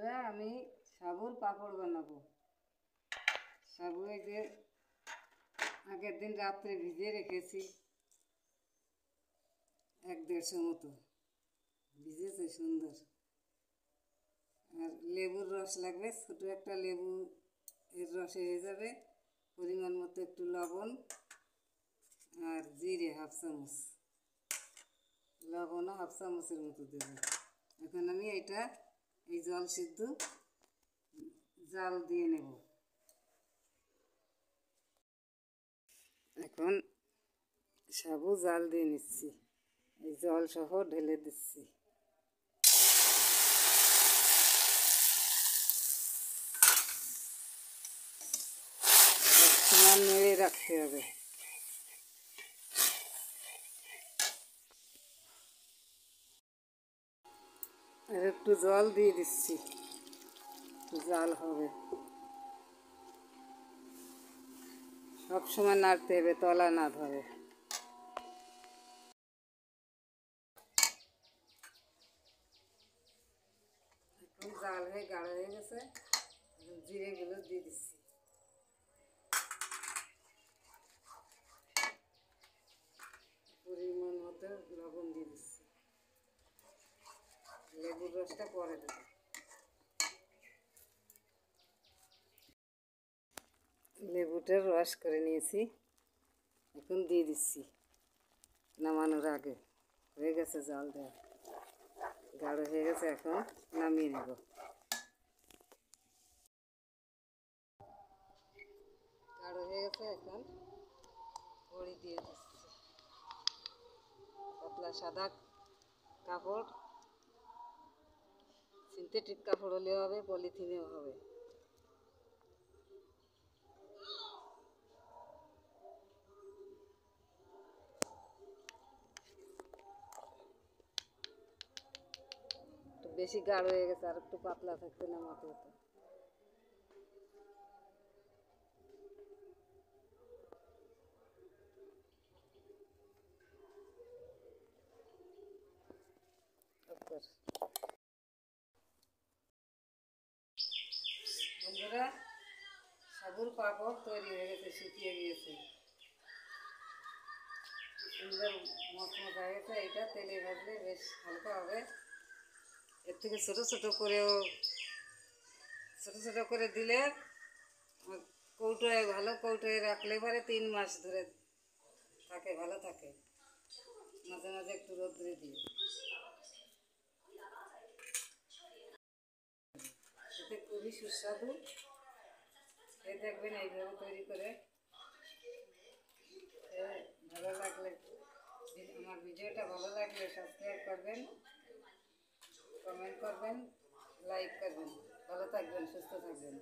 বন্ধুরা, আমি সাবুর পাঁপড় বানাবো। সাবু এই যে আগের দিন রাত্রে ভিজিয়ে রেখেছি, 1-1.5 মতো ভিজেছে সুন্দর। আর লেবুর রস লাগবে, ছোটো একটা লেবু এর রসে হয়ে যাবে। পরিমাণ মতো একটু লবণ আর জিরে 1/2 চামচ, লবণও 1/2 চামচের মতো দেবো। এখন আমি এটা এই জল সিদ্ধ জাল দিয়ে নেব। এখন সাবু জাল দিয়ে নিচ্ছি, এই জল সহ ঢেলে দিচ্ছি। সমান নেড়ে রাখতে হবে। আর একটু জল দিয়ে দিচ্ছি, জাল হবে। সব সময় নাড়তে হবে, তলা না ধরে। এখন জাল হয়ে গাঢ় হয়ে গেছে, জিরেগুলো দিয়ে দিচ্ছি। পরিমাণ মতো লবণ দিয়ে দিচ্ছি। লেবুর রসটা পরে দেব। লেবুটার রস করে নিয়েছি, এখন দিয়ে দিচ্ছি নামানোর আগে। হয়ে গেছে জাল দেওয়া, গাঢ় হয়ে গেছে, এখন নামিয়ে নেব। গাঢ় হয়ে গেছে, এখন বড়ি দিয়ে দিচ্ছি। পাতলা সাদা কাপড়, সিনথেটিক কাপড় হলেও হবে, পলিথিনেও হবে। একটু বেশি গাঢ় হয়ে গেছে, আর একটু পাতলা থাকতে নামাতে হতো। বন্ধুরা, সাবুর পাঁপড় তৈরি হয়ে গেছে, শুকিয়ে গিয়েছে, সুন্দর মচমচ হয়ে গেছে। এটা তেলে ভাজলে বেশ হালকা হবে। এর থেকে ছোটো ছোটো করে দিলে কৌটোয়, ভালো কৌটোয় রাখলে পরে 3 মাস ধরে থাকে, ভালো থাকে। মাঝে মাঝে একটু রোদ্রে দিই, এতে খুবই সুস্বাদু। এই দেখবেন এইভাবে তৈরি করে। ভালো লাগলে, আমার ভিডিওটা ভালো লাগলে সাবস্ক্রাইব করবেন, কমেন্ট করবেন, লাইক করবেন। ভালো থাকবেন, সুস্থ থাকবেন।